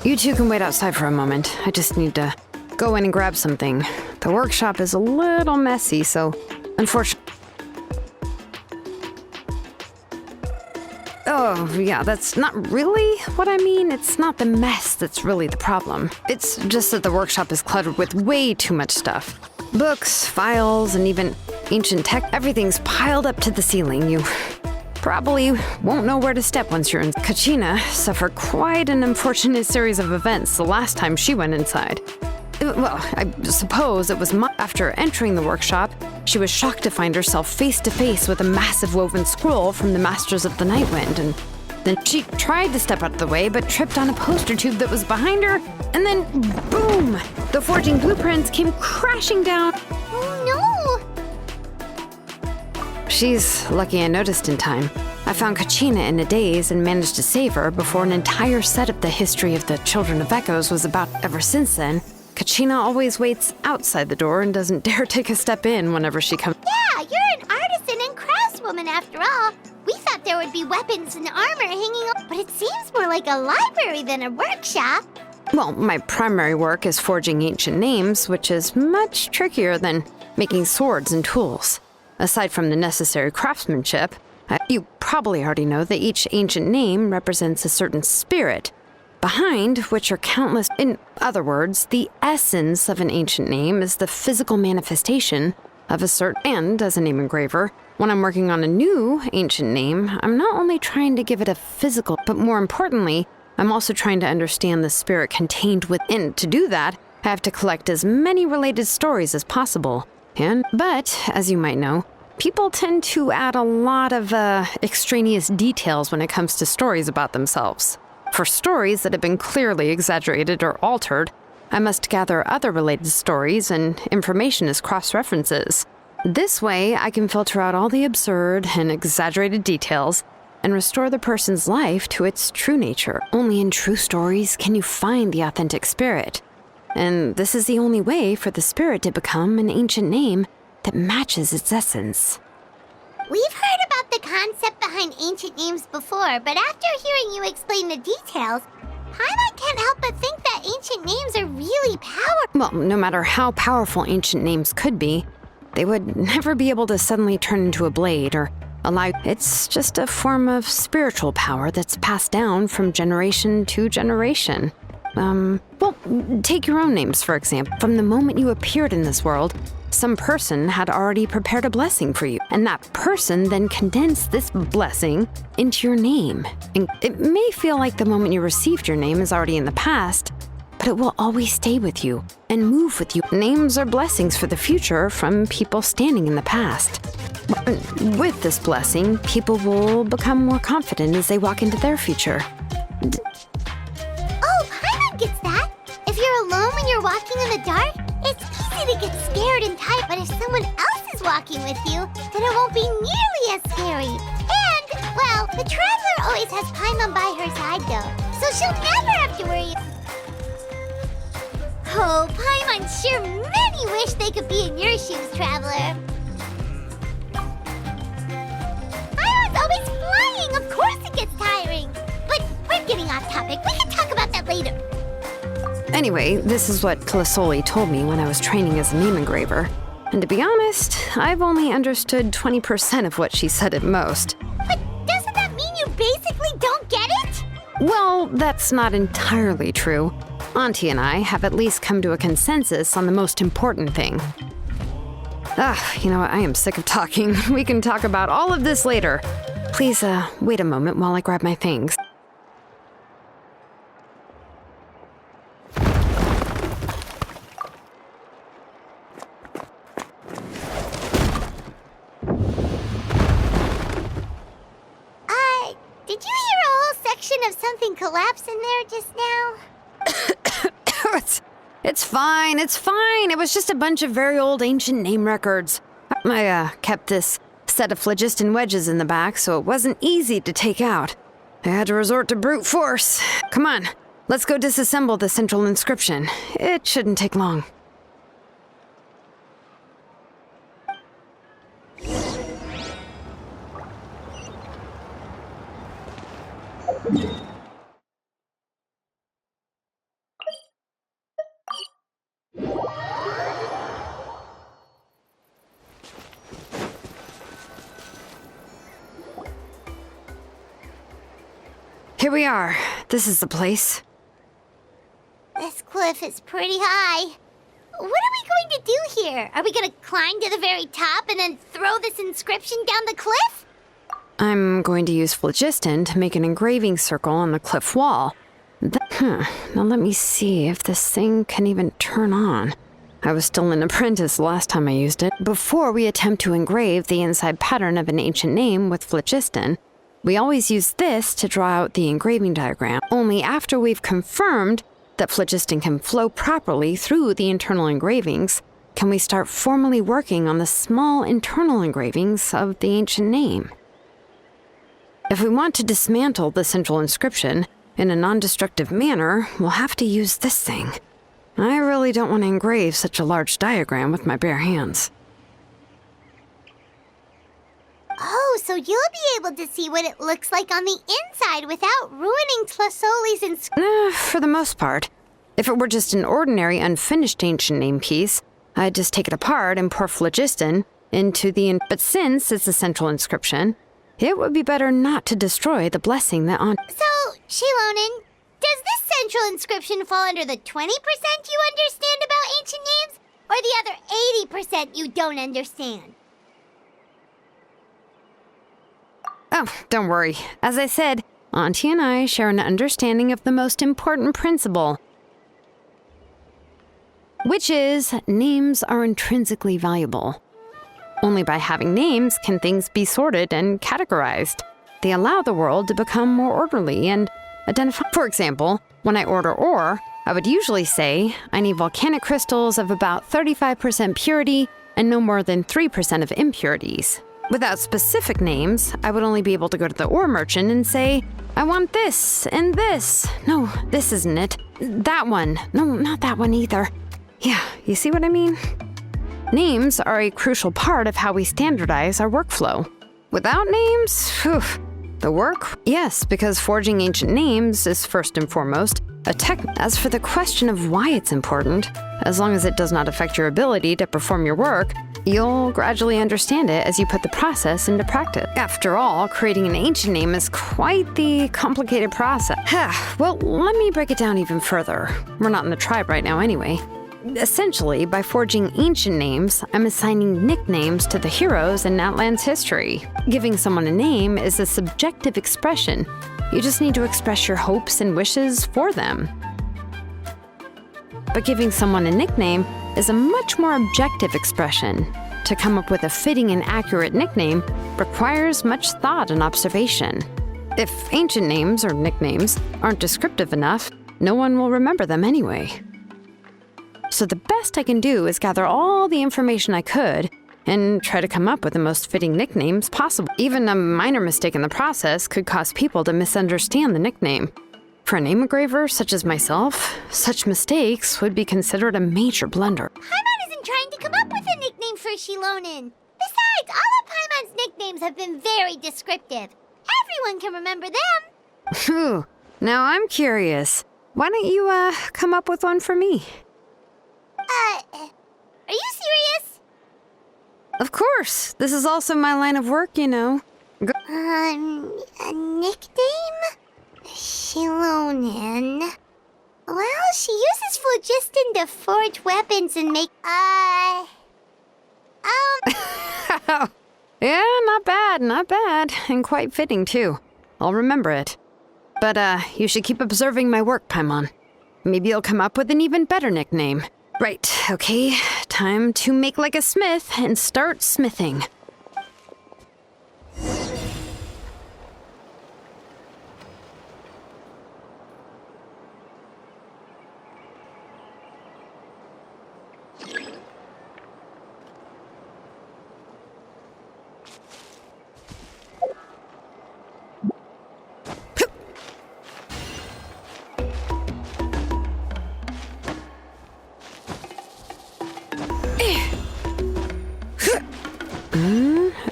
You two can wait outside for a moment. I just need to go in and grab something. The workshop is a little messy, so unfortunately... Oh, yeah, that's not really what I mean. It's not the mess that's really the problem. It's just that the workshop is cluttered with way too much stuff. Books, files, and even ancient tech. Everything's piled up to the ceiling. You probably won't know where to step once you're in. Kachina suffered quite an unfortunate series of events the last time she went inside. Well, I suppose it was after entering the workshop, she was shocked to find herself face to face with a massive woven scroll from the Masters of the Nightwind, and then she tried to step out of the way, but tripped on a poster tube that was behind her, and then, boom! The forging blueprints came crashing down. Oh no! She's lucky I noticed in time. I found Kachina in a daze and managed to save her before an entire set of the history of the Children of Echoes was about. Ever since then, Kachina always waits outside the door and doesn't dare take a step in whenever she comes. Yeah, you're an artisan and craftswoman after all. We thought there would be weapons and armor hanging up, but it seems more like a library than a workshop. Well, my primary work is forging ancient names, which is much trickier than making swords and tools. Aside from the necessary craftsmanship, you probably already know that each ancient name represents a certain spirit, behind which are countless. In other words, the essence of an ancient name is the physical manifestation of a certain. And as a name engraver, when I'm working on a new ancient name, I'm not only trying to give it a physical, but more importantly, I'm also trying to understand the spirit contained within. To do that, I have to collect as many related stories as possible. But, as you might know, people tend to add a lot of extraneous details when it comes to stories about themselves. For stories that have been clearly exaggerated or altered, I must gather other related stories and information as cross-references. This way, I can filter out all the absurd and exaggerated details and restore the person's life to its true nature. Only in true stories can you find the authentic spirit. And this is the only way for the spirit to become an ancient name that matches its essence. We've heard about the concept behind ancient names before, but after hearing you explain the details, Paimon can't help but think that ancient names are really powerful. Well, no matter how powerful ancient names could be, they would never be able to suddenly turn into a blade or allow. It's just a form of spiritual power that's passed down from generation to generation. Well, take your own names, for example. From the moment you appeared in this world, some person had already prepared a blessing for you, and that person then condensed this blessing into your name. And it may feel like the moment you received your name is already in the past, but it will always stay with you and move with you. Names are blessings for the future from people standing in the past. With this blessing, people will become more confident as they walk into their future. Oh, Paimon gets that! If you're alone when you're walking in the dark, it's easy to get scared and tight, but if someone else is walking with you, then it won't be nearly as scary. And, well, the traveler always has Paimon by her side, though, so she'll never have to worry. Oh, Paimon sure many wish they could be in your shoes, traveler. Paimon's always flying, of course it gets tiring. But we're getting off topic, we can talk about that later. Anyway, this is what Kalasoli told me when I was training as a name engraver. And to be honest, I've only understood 20% of what she said at most. But doesn't that mean you basically don't get it? Well, that's not entirely true. Auntie and I have at least come to a consensus on the most important thing. You know what? I am sick of talking. We can talk about all of this later. Please, wait a moment while I grab my things. Did you hear a whole section of something collapse in there just now? It's fine, it's fine. It was just a bunch of very old ancient name records. I kept this set of phlogiston wedges in the back, so it wasn't easy to take out. I had to resort to brute force. Come on, let's go disassemble the central inscription. It shouldn't take long. Here we are. This is the place. This cliff is pretty high. What are we going to do here? Are we going to climb to the very top and then throw this inscription down the cliff? I'm going to use phlogiston to make an engraving circle on the cliff wall. Now let me see if this thing can even turn on. I was still an apprentice last time I used it. Before we attempt to engrave the inside pattern of an ancient name with phlogiston, we always use this to draw out the engraving diagram. Only after we've confirmed that phlogiston can flow properly through the internal engravings, can we start formally working on the small internal engravings of the ancient name. If we want to dismantle the central inscription in a non-destructive manner, we'll have to use this thing. I really don't want to engrave such a large diagram with my bare hands. Oh, so you'll be able to see what it looks like on the inside without ruining Tlasoli's inscription. For the most part. If it were just an ordinary unfinished ancient name piece, I'd just take it apart and pour phlogiston into the... But since it's a central inscription, it would be better not to destroy the blessing that on... So, Shilonen, does this central inscription fall under the 20% you understand about ancient names, or the other 80% you don't understand? Oh, don't worry. As I said, Auntie and I share an understanding of the most important principle, which is names are intrinsically valuable. Only by having names can things be sorted and categorized. They allow the world to become more orderly and identify. For example, when I order ore, I would usually say I need volcanic crystals of about 35% purity and no more than 3% of impurities. Without specific names, I would only be able to go to the ore merchant and say, I want this and this. No, this isn't it. That one. No, not that one either. Yeah, you see what I mean? Names are a crucial part of how we standardize our workflow. Without names, phew, the work? Yes, because forging ancient names is first and foremost a tech. As for the question of why it's important, as long as it does not affect your ability to perform your work, you'll gradually understand it as you put the process into practice. After all, creating an ancient name is quite the complicated process. Well, let me break it down even further. We're not in the tribe right now anyway. Essentially, by forging ancient names, I'm assigning nicknames to the heroes in Natlan's history. Giving someone a name is a subjective expression. You just need to express your hopes and wishes for them. But giving someone a nickname is a much more objective expression. To come up with a fitting and accurate nickname requires much thought and observation. If ancient names or nicknames aren't descriptive enough, no one will remember them anyway. So the best I can do is gather all the information I could and try to come up with the most fitting nicknames possible. Even a minor mistake in the process could cause people to misunderstand the nickname. For a name engraver such as myself, such mistakes would be considered a major blunder. Paimon isn't trying to come up with a nickname for Shilonen. Besides, all of Paimon's nicknames have been very descriptive. Everyone can remember them. Phew. Now I'm curious. Why don't you, come up with one for me? Are you serious? Of course. This is also my line of work, you know. A nickname? Shilonen. Well, she uses phlogiston to forge weapons and make, Yeah, not bad. And quite fitting, too. I'll remember it. But, you should keep observing my work, Paimon. Maybe you'll come up with an even better nickname. Right, okay. Time to make like a smith and start smithing.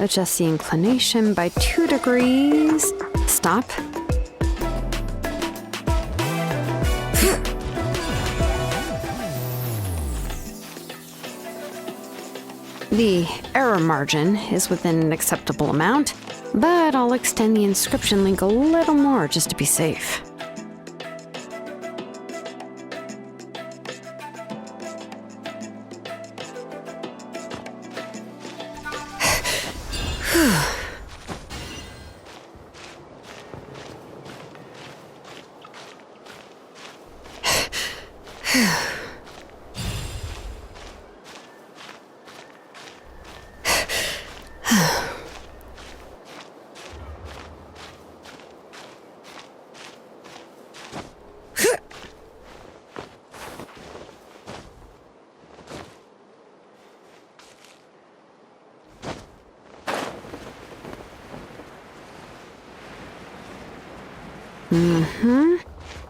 Adjust the inclination by 2 degrees. Stop. The error margin is within an acceptable amount. but I'll extend the inscription link a little more just to be safe.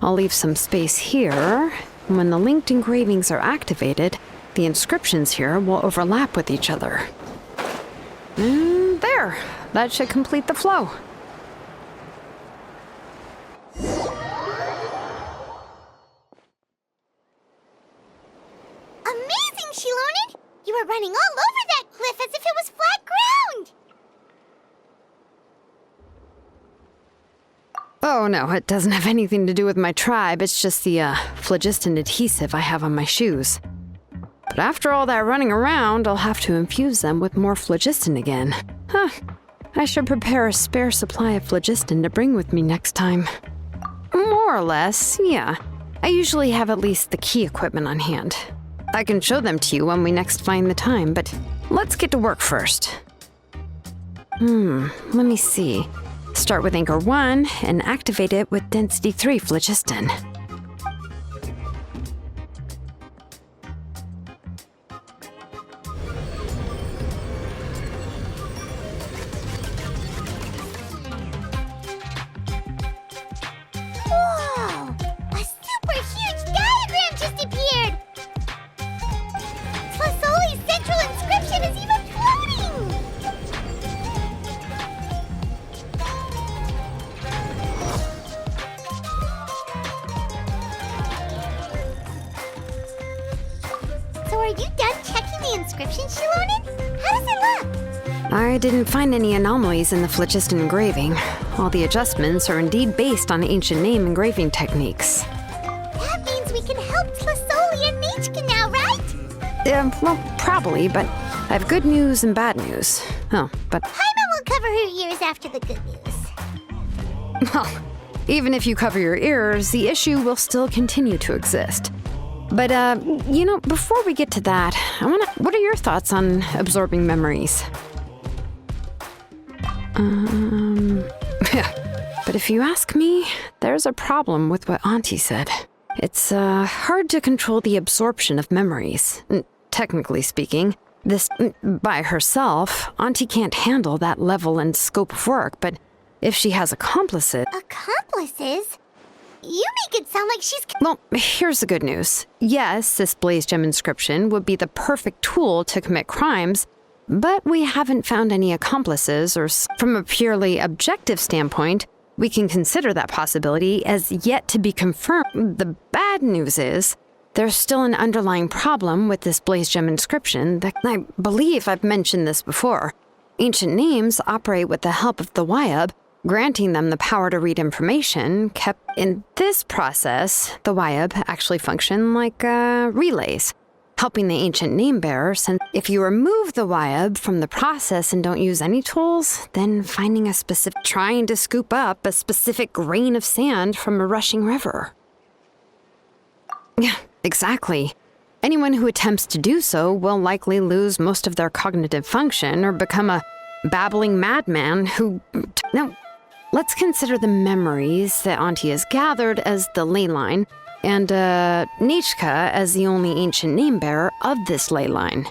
I'll leave some space here. When the linked engravings are activated, the inscriptions here will overlap with each other. There! That should complete the flow. Amazing, Shilonen! You were running all over that cliff as if it was flat ground! Oh no, it doesn't have anything to do with my tribe. It's just the phlogiston adhesive I have on my shoes. But after all that running around, I'll have to infuse them with more phlogiston again. I should prepare a spare supply of phlogiston to bring with me next time. More or less, yeah. I usually have at least the key equipment on hand. I can show them to you when we next find the time, but let's get to work first. Let me see. Start with anchor 1 and activate it with density 3 phlogiston. Whoa! A super huge diagram just appeared! Tlasoli's central inscription is even floating! So are you done checking the inscription, Shilonen? How does it look? I didn't find any anomalies in the phlogiston engraving. All the adjustments are indeed based on ancient name engraving techniques. That means we can help Tlasoli and Nechka now, right? Well, probably, but I have good news and bad news. Oh, but... Paimon will cover her ears after the good news. Well, even if you cover your ears, the issue will still continue to exist. But, before we get to that, what are your thoughts on absorbing memories? But if you ask me, there's a problem with what Auntie said. It's, hard to control the absorption of memories. Technically speaking, by herself, Auntie can't handle that level and scope of work, but if she has accomplices... Accomplices? You make it sound like she's... Well, here's the good news. Yes, this blaze gem inscription would be the perfect tool to commit crimes, but we haven't found any accomplices, or from a purely objective standpoint, we can consider that possibility as yet to be confirmed. The bad news is, there's still an underlying problem with this blaze gem inscription that I believe I've mentioned this before. Ancient names operate with the help of the Wyab, granting them the power to read information. Kept in this process, the Wyab actually function like relays, helping the ancient name bearer. Since if you remove the Wyab from the process and don't use any tools, then trying to scoop up a specific grain of sand from a rushing river. Yeah, exactly. Anyone who attempts to do so will likely lose most of their cognitive function or become a babbling madman who... Now, let's consider the memories that Auntie has gathered as the ley line, and Nechka as the only ancient name bearer of this ley line.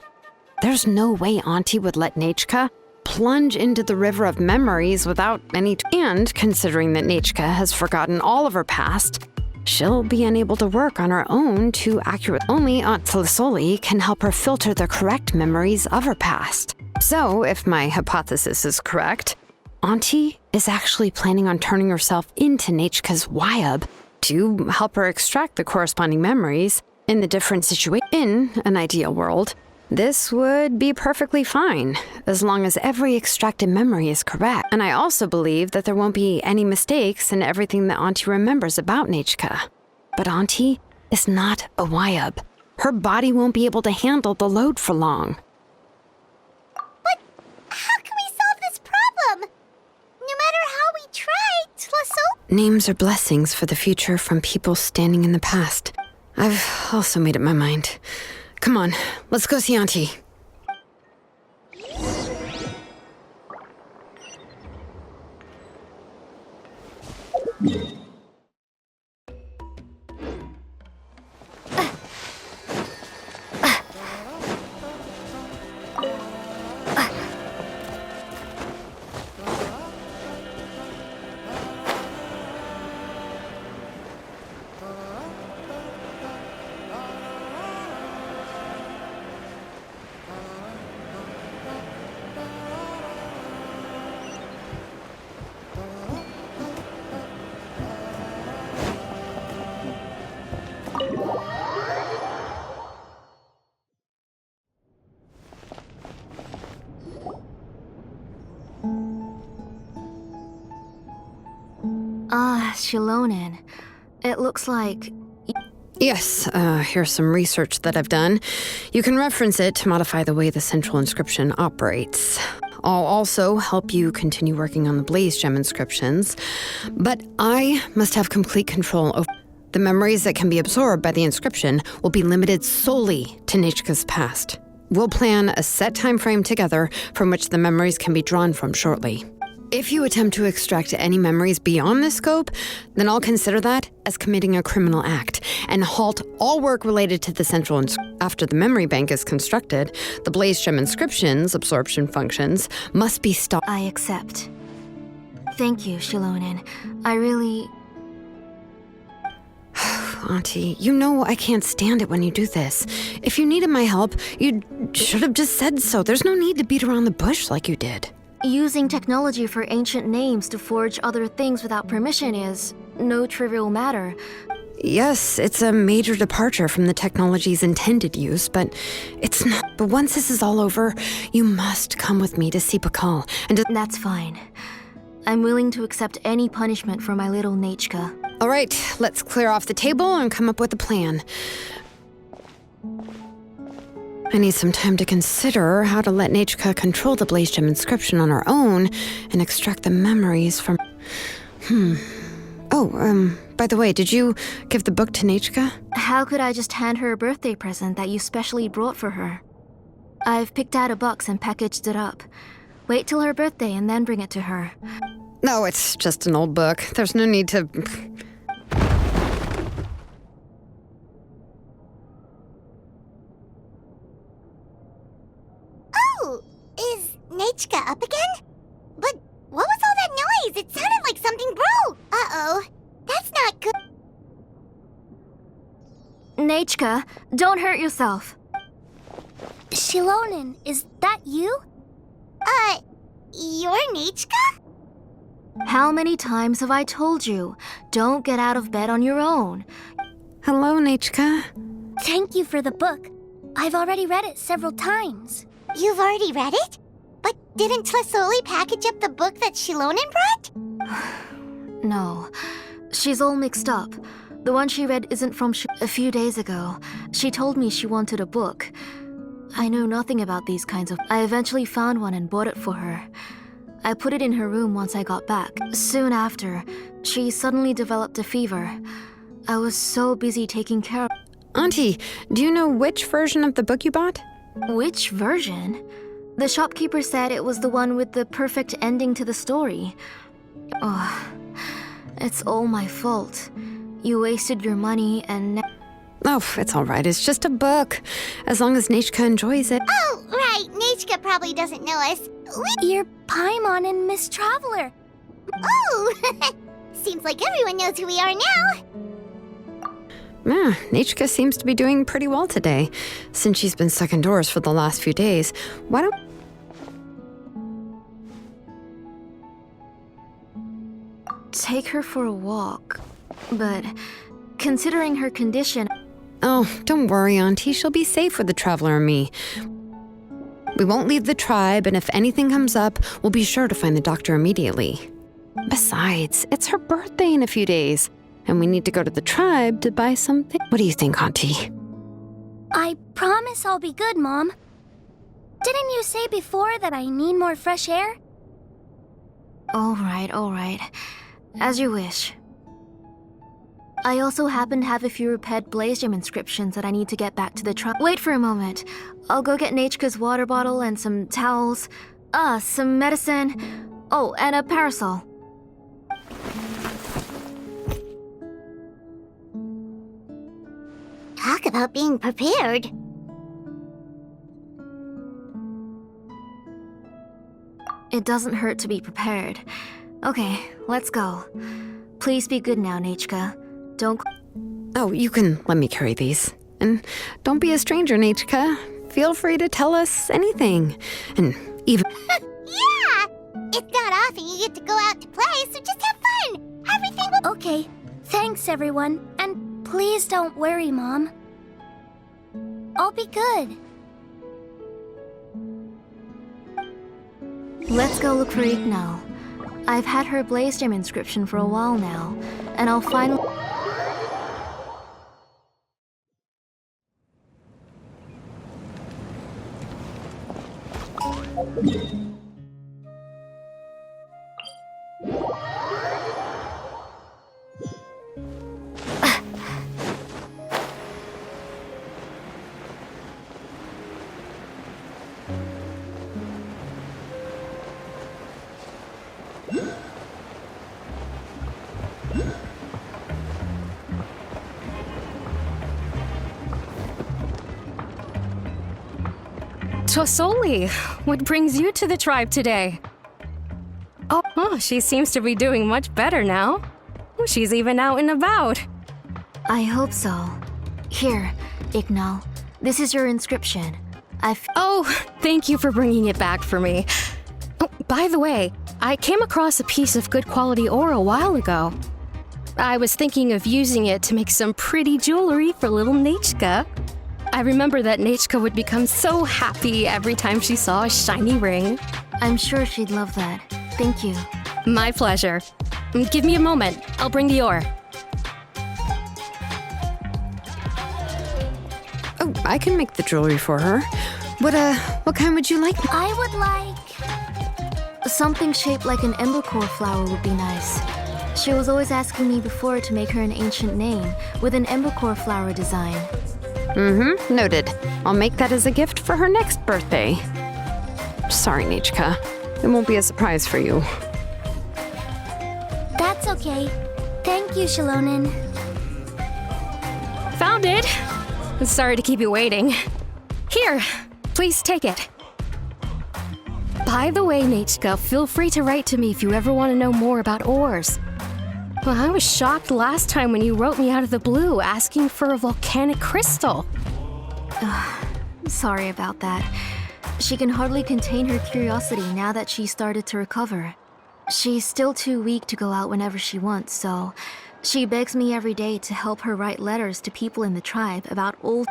There's no way Auntie would let Nechka plunge into the river of memories without any... And considering that Nechka has forgotten all of her past, she'll be unable to work on her own to accurate. Only Aunt Tlasoli can help her filter the correct memories of her past. So, if my hypothesis is correct, Auntie is actually planning on turning herself into Nechka's Wyab to help her extract the corresponding memories in the different situations. In an ideal world, This would be perfectly fine, as long as every extracted memory is correct. And I also believe that there won't be any mistakes in everything that Auntie remembers about Nechka. But Auntie is not a Wyub. Her body won't be able to handle the load for long. But how can we solve this problem? No matter how we try, Tlasso... Names are blessings for the future from people standing in the past. I've also made up my mind. Come on, let's go see Auntie. Shilonen. It looks like... Yes, here's some research that I've done. You can reference it to modify the way the central inscription operates. I'll also help you continue working on the Blaze Gem inscriptions, but I must have complete control over... The memories that can be absorbed by the inscription will be limited solely to Nechka's past. We'll plan a set time frame together from which the memories can be drawn from shortly. If you attempt to extract any memories beyond this scope, then I'll consider that as committing a criminal act and halt all work related to the central After the memory bank is constructed, the Blaze Gem inscription's absorption functions must be stopped. I accept. Thank you, Shilonen. I really... Auntie, you know I can't stand it when you do this. If you needed my help, you should have just said so. There's no need to beat around the bush like you did. Using technology for ancient names to forge other things without permission is no trivial matter. Yes, it's a major departure from the technology's intended use, but it's not. But once this is all over, you must come with me to see Pakal, and That's fine. I'm willing to accept any punishment for my little Nechka. All right, let's clear off the table and come up with a plan. I need some time to consider how to let Nechka control the Blaze Gem inscription on her own and extract the memories from... by the way, did you give the book to Nechka? How could I just hand her a birthday present that you specially brought for her? I've picked out a box and packaged it up. Wait till her birthday and then bring it to her. No, it's just an old book. There's no need to... Oh, is Nechka up again? But what was all that noise? It sounded like something broke. Uh-oh, that's not good. Nechka, don't hurt yourself. Shilonen, is that you? You're Nechka? How many times have I told you? Don't get out of bed on your own. Hello, Nechka. Thank you for the book. I've already read it several times. You've already read it? But didn't Tlassoli package up the book that Shilonen brought? No, she's all mixed up. The one she read isn't from a few days ago. She told me she wanted a book. I know nothing about these kinds of... I eventually found one and bought it for her. I put it in her room once I got back. Soon after, she suddenly developed a fever. I was so busy taking care of... Auntie, do you know which version of the book you bought? Which version? The shopkeeper said it was the one with the perfect ending to the story. Oh, it's all my fault. You wasted your money and... Oh, it's all right. It's just a book. As long as Nechka enjoys it. Oh, right. Nechka probably doesn't know us. You're Paimon and Miss Traveler. Oh, seems like everyone knows who we are now. Yeah, Nechka seems to be doing pretty well today. Since she's been stuck indoors for the last few days, why don't... Take her for a walk. But considering her condition... Oh, don't worry, Auntie. She'll be safe with the Traveler and me. We won't leave the tribe, and if anything comes up, we'll be sure to find the doctor immediately. Besides, it's her birthday in a few days, and we need to go to the tribe to buy something. What do you think, Auntie? I promise I'll be good, Mom. Didn't you say before that I need more fresh air? All right. As you wish. I also happen to have a few repaired blaze gem inscriptions that I need to get back to the tribe. Wait for a moment. I'll go get Nachka's water bottle and some towels. Some medicine. Oh, and a parasol. Talk about being prepared. It doesn't hurt to be prepared. Okay, let's go. Please be good now, Nachka. Don't... Oh, you can let me carry these. And don't be a stranger, Nachka. Feel free to tell us anything. And even... Yeah! It's not often you get to go out to play, so just have fun! Everything will... Okay, thanks everyone. And please don't worry, Mom. I'll be good. Let's go look for Ignal. I've had her blaze gem inscription for a while now, and I'll finally... Tosoli, what brings you to the tribe today? Oh, she seems to be doing much better now. She's even out and about. I hope so. Here, Ignal. This is your inscription. Oh, thank you for bringing it back for me. Oh, by the way, I came across a piece of good quality ore a while ago. I was thinking of using it to make some pretty jewelry for little Nachka. I remember that Nachka would become so happy every time she saw a shiny ring. I'm sure she'd love that. Thank you. My pleasure. Give me a moment. I'll bring the ore. Oh, I can make the jewelry for her. What kind would you like? I would like... Something shaped like an embercore flower would be nice. She was always asking me before to make her an ancient name with an embercore flower design. Noted. I'll make that as a gift for her next birthday. Sorry, Nachka. It won't be a surprise for you. That's okay. Thank you, Shalonen. Found it! Sorry to keep you waiting. Here, please take it. By the way, Nachka, feel free to write to me if you ever want to know more about ores. Well, I was shocked last time when you wrote me out of the blue asking for a volcanic crystal. Sorry about that. She can hardly contain her curiosity now that she's started to recover. She's still too weak to go out whenever she wants, so she begs me every day to help her write letters to people in the tribe about old...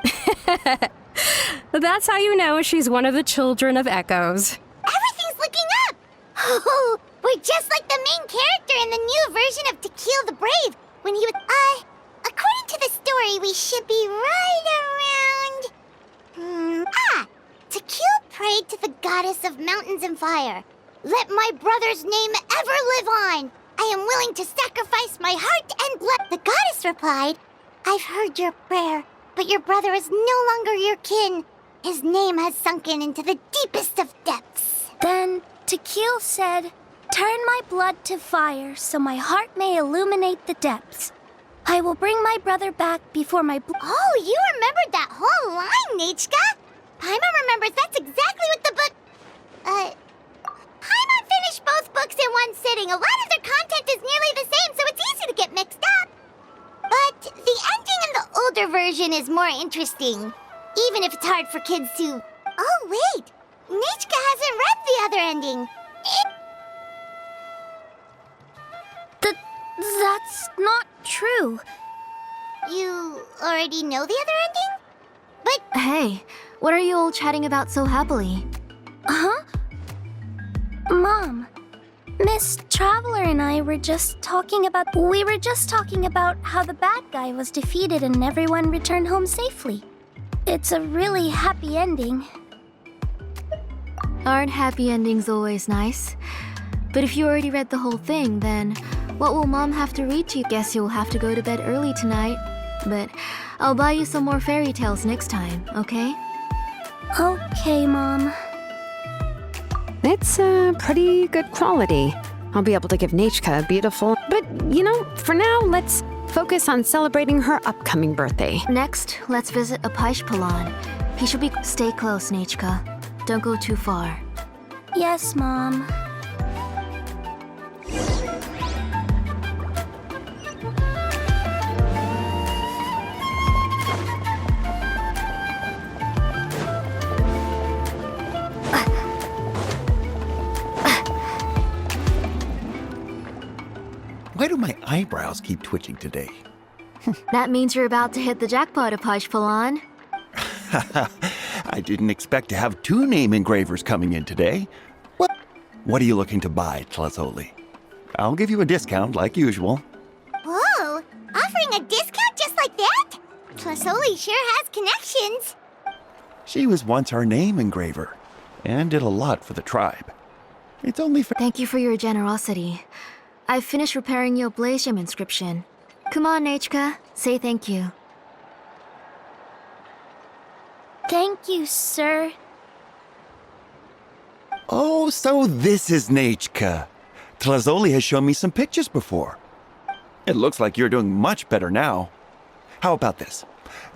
That's how you know she's one of the children of echoes. Everything's looking up! Oh, we're just like the main character in the new version of To Kill the Brave, when he was... according to the story, we should be right around... To Kill prayed to the goddess of mountains and fire. Let my brother's name ever live on. I am willing to sacrifice my heart and blood. The goddess replied, I've heard your prayer, but your brother is no longer your kin. His name has sunken into the deepest of depths. Then Tequil said, turn my blood to fire so my heart may illuminate the depths. I will bring my brother back before my... Oh, you remembered that whole line, Nachka? Paimon remembers that's exactly what the book... Paimon finished both books in one sitting. A lot of their content is nearly the same, so it's easy to get mixed up. But the ending in the older version is more interesting, even if it's hard for kids to... Oh, wait! Nachka hasn't read the other ending. That's not true. You already know the other ending? But... Hey, what are you all chatting about so happily? Huh? Mom, Miss Traveler and I were just talking about how the bad guy was defeated and everyone returned home safely. It's a really happy ending. Aren't happy endings always nice? But if you already read the whole thing, then what will Mom have to read to you? Guess you'll have to go to bed early tonight. But I'll buy you some more fairy tales next time, okay? Okay, Mom. It's pretty good quality. I'll be able to give Nechka a beautiful... But, for now, let's focus on celebrating her upcoming birthday. Next, let's visit Apishpalan. He should be... Stay close, Nechka. Don't go too far. Yes, Mom. Why do my eyebrows keep twitching today? That means you're about to hit the jackpot, Apishpalan. I didn't expect to have 2 name engravers coming in today. What are you looking to buy, Tlazoli? I'll give you a discount like usual. Whoa! Offering a discount just like that? Tlasoli sure has connections. She was once our name engraver and did a lot for the tribe. It's only fair. Thank you for your generosity. I've finished repairing your Blasium inscription. Come on, Nechka. Say thank you. Thank you, sir. Oh, so this is Nechka. Tlazoli has shown me some pictures before. It looks like you're doing much better now. How about this?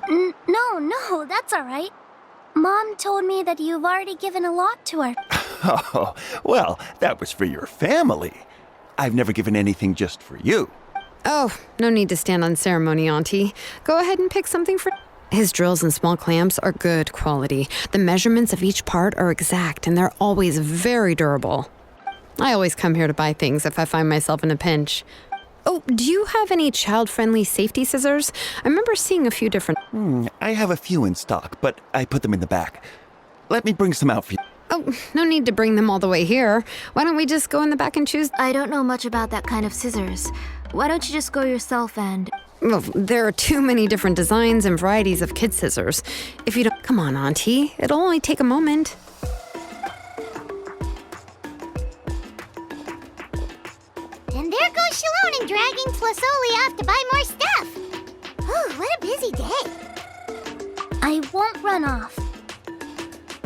No, that's all right. Mom told me that you've already given a lot to her. Oh, well, that was for your family. I've never given anything just for you. Oh, no need to stand on ceremony, Auntie. Go ahead and pick something for... His drills and small clamps are good quality. The measurements of each part are exact, and they're always very durable. I always come here to buy things if I find myself in a pinch. Oh, do you have any child-friendly safety scissors? I remember seeing a few different... I have a few in stock, but I put them in the back. Let me bring some out for you. Oh, no need to bring them all the way here. Why don't we just go in the back and choose... I don't know much about that kind of scissors. Why don't you just go yourself and... Well, there are too many different designs and varieties of kid scissors. If you don't... Come on, Auntie. It'll only take a moment. And there goes Shalon and dragging Tlasoli off to buy more stuff. Ooh, what a busy day. I won't run off.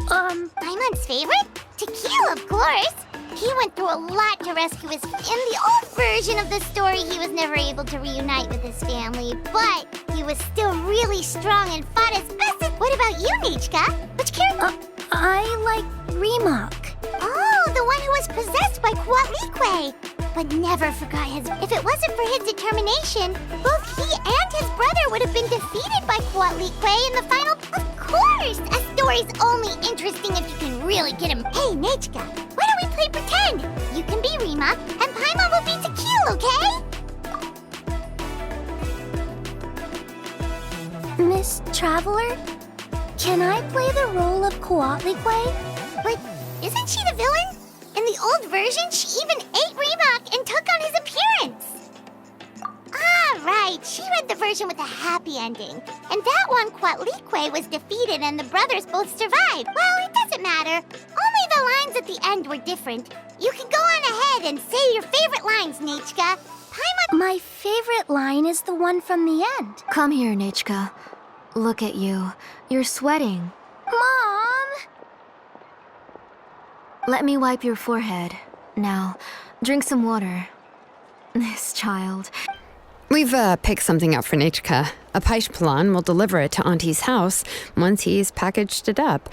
Paimon's favorite? Tequila, of course. He went through a lot to rescue his... In the old version of the story, he was never able to reunite with his family, but he was still really strong and fought as best as... What about you, Nechka? Which character? I like Remak. Oh, the one who was possessed by Kuatlique, but never forgot his... If it wasn't for his determination, both he and his brother would have been defeated by Kuatlique in the final... Of course! A story's only interesting if you can really get him... Hey, Nechka, why don't we play pretend? You can be Remak, and Paimon will be Tequila, okay? Miss Traveler, can I play the role of Kuatlique? But isn't she the villain? In the old version, she even ate Remak and took on his appearance. Ah, right. She read the version with a happy ending. And that one, Kuatlique was defeated and the brothers both survived. Well, it doesn't matter. Only the lines at the end were different. You can go on ahead and say your favorite lines, Nechka. Paimon... My favorite line is the one from the end. Come here, Nechka. Look at you. You're sweating. Mom! Let me wipe your forehead. Now, drink some water. This child... We've picked something out for Nechka. Apishpalan will deliver it to Auntie's house once he's packaged it up.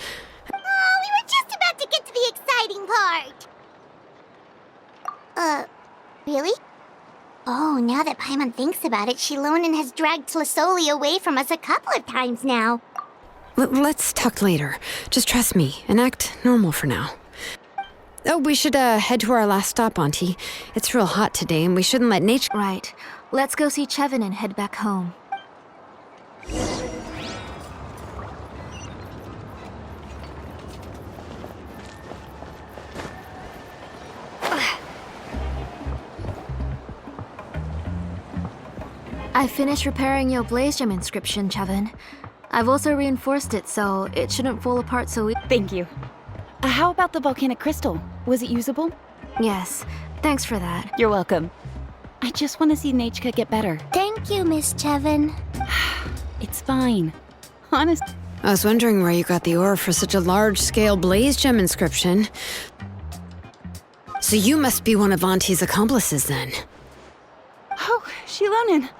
Oh, we were just about to get to the exciting part. Really? Oh, now that Paimon thinks about it, Shilonen has dragged Tlasoli away from us a couple of times now. Let's talk later. Just trust me and act normal for now. Oh, we should head to our last stop, Auntie. It's real hot today, and we shouldn't let Nechka... Right. Let's go see Chevin and head back home. I finished repairing your blaze gem inscription, Chevin. I've also reinforced it so it shouldn't fall apart so Thank you. How about the volcanic crystal? Was it usable? Yes, thanks for that. You're welcome. I just want to see Nechka get better. Thank you, Miss Chevin. It's fine. Honest. I was wondering where you got the ore for such a large-scale blaze gem inscription. So you must be one of Auntie's accomplices, then. Oh, Shilonen.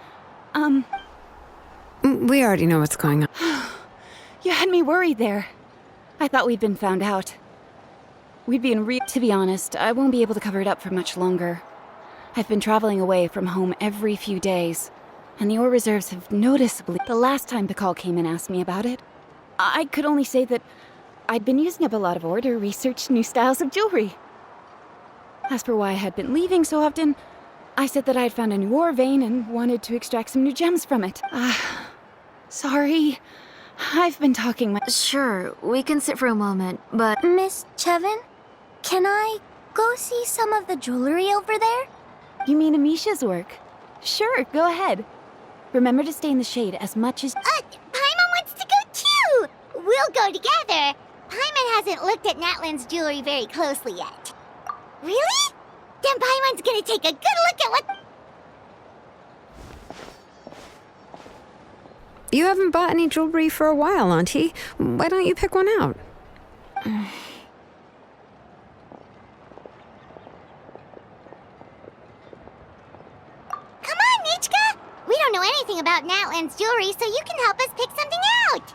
We already know what's going on. You had me worried there. I thought we'd been found out. We'd be in To be honest, I won't be able to cover it up for much longer. I've been traveling away from home every few days, and the ore reserves have noticeably... The last time Pakal came and asked me about it, I could only say that I'd been using up a lot of ore to research new styles of jewelry. As for why I had been leaving so often, I said that I had found a new ore vein and wanted to extract some new gems from it. Sorry. I've been talking Sure, we can sit for a moment, but... Miss Chevin, can I go see some of the jewelry over there? You mean Amisha's work? Sure, go ahead. Remember to stay in the shade as much as... Paimon wants to go too! We'll go together. Paimon hasn't looked at Natlan's jewelry very closely yet. Really? Then Paimon's gonna take a good look at what... You haven't bought any jewelry for a while, Auntie. Why don't you pick one out? Come on, Nichka! We don't know anything about Natlan's jewelry, so you can help us pick something out!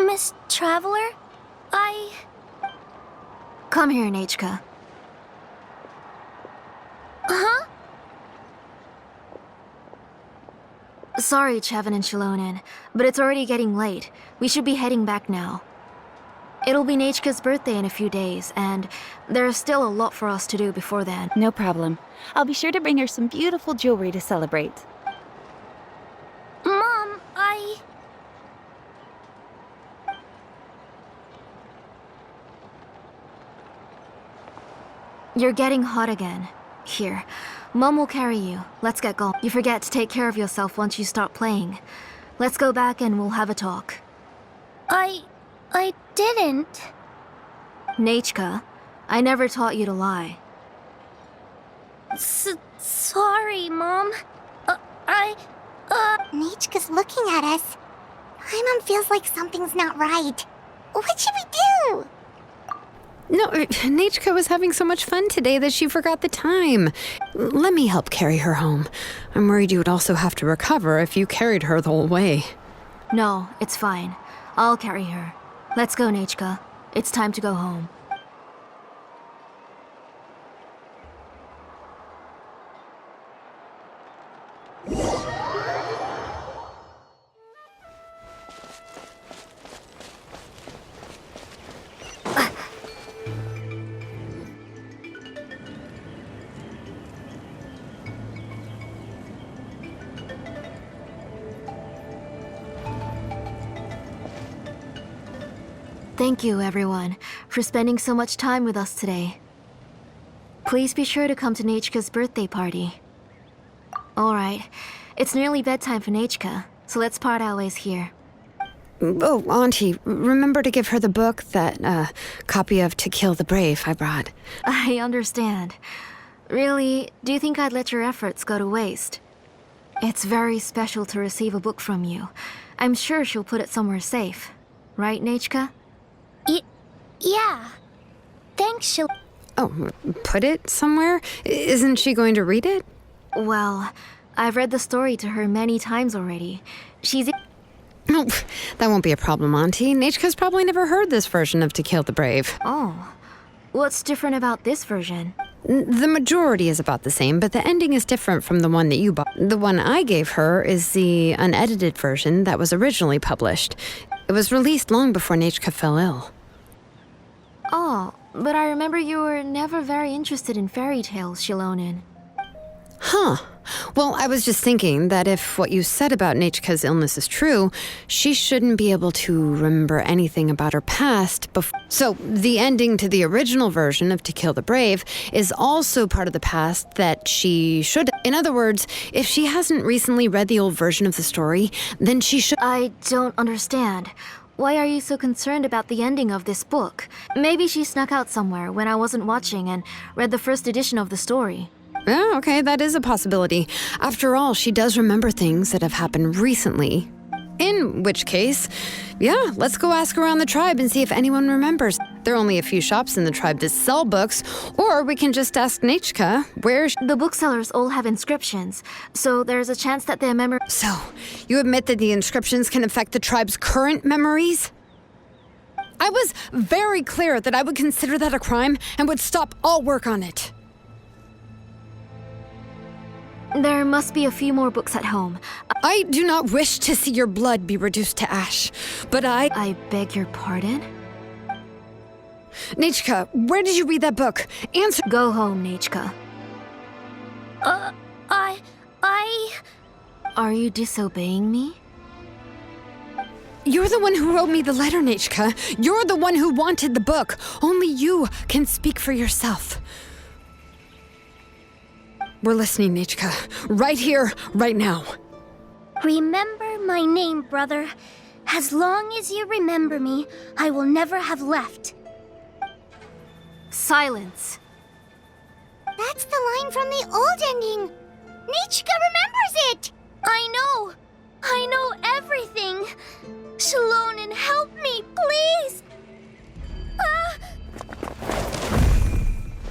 Miss Traveler, Come here, Nechka. Huh? Sorry, Chevin and Shilonen, but it's already getting late. We should be heading back now. It'll be Nechka's birthday in a few days, and there's still a lot for us to do before then. No problem. I'll be sure to bring her some beautiful jewelry to celebrate. Mom, You're getting hot again. Here, Mom will carry you. Let's get going. You forget to take care of yourself once you start playing. Let's go back and we'll have a talk. I didn't. Nechka, I never taught you to lie. Sorry, Mom. Nichka's looking at us. Paimon feels like something's not right. What should we do? No, Nechka was having so much fun today that she forgot the time. Let me help carry her home. I'm worried you would also have to recover if you carried her the whole way. No, it's fine. I'll carry her. Let's go, Nechka. It's time to go home. Thank you, everyone, for spending so much time with us today. Please be sure to come to Nechka's birthday party. Alright, it's nearly bedtime for Nechka, so let's part our ways here. Oh, Auntie, remember to give her the book, that copy of To Kill the Brave I brought. I understand. Really, do you think I'd let your efforts go to waste? It's very special to receive a book from you. I'm sure she'll put it somewhere safe. Right, Nechka? Yeah. Thanks, Oh, put it somewhere? Isn't she going to read it? Well, I've read the story to her many times already. She's... Oh, that won't be a problem, Auntie. Nechka's probably never heard this version of To Kill the Brave. Oh. What's different about this version? The majority is about the same, but the ending is different from the one that you bought. The one I gave her is the unedited version that was originally published. It was released long before Nechka fell ill. Oh, but I remember you were never very interested in fairy tales, Shilonen. Huh. Well, I was just thinking that if what you said about Nechika's illness is true, she shouldn't be able to remember anything about her past before. So, the ending to the original version of To Kill the Brave is also part of the past that she should. In other words, if she hasn't recently read the old version of the story, then she should. I don't understand. Why are you so concerned about the ending of this book? Maybe she snuck out somewhere when I wasn't watching and read the first edition of the story. Oh, okay, that is a possibility. After all, she does remember things that have happened recently. In which case, yeah, let's go ask around the tribe and see if anyone remembers. There are only a few shops in the tribe that sell books, or we can just ask Nechika where The booksellers all have inscriptions, so there's a chance that their memory... So, you admit that the inscriptions can affect the tribe's current memories? I was very clear that I would consider that a crime and would stop all work on it. There must be a few more books at home. I do not wish to see your blood be reduced to ash, but I beg your pardon? Nechika, where did you read that book? Answer. Go home, Nechika. Are you disobeying me? You're the one who wrote me the letter, Nechika. You're the one who wanted the book. Only you can speak for yourself. We're listening, Nechika. Right here, right now. Remember my name, brother. As long as you remember me, I will never have left. Silence. That's the line from the old ending. Nechika remembers it. I know everything. Shalonen, help me, please.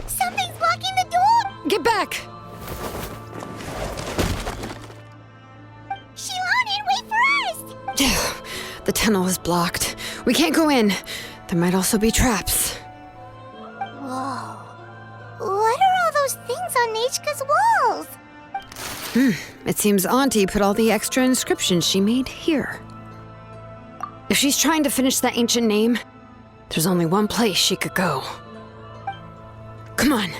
Something's blocking the door. Get back! Shalonen, wait for us. The tunnel is blocked. We can't go in. There might also be traps. Whoa. What are all those things on Nechika's walls? It seems Auntie put all the extra inscriptions she made here. If she's trying to finish that ancient name, there's only one place she could go. Come on.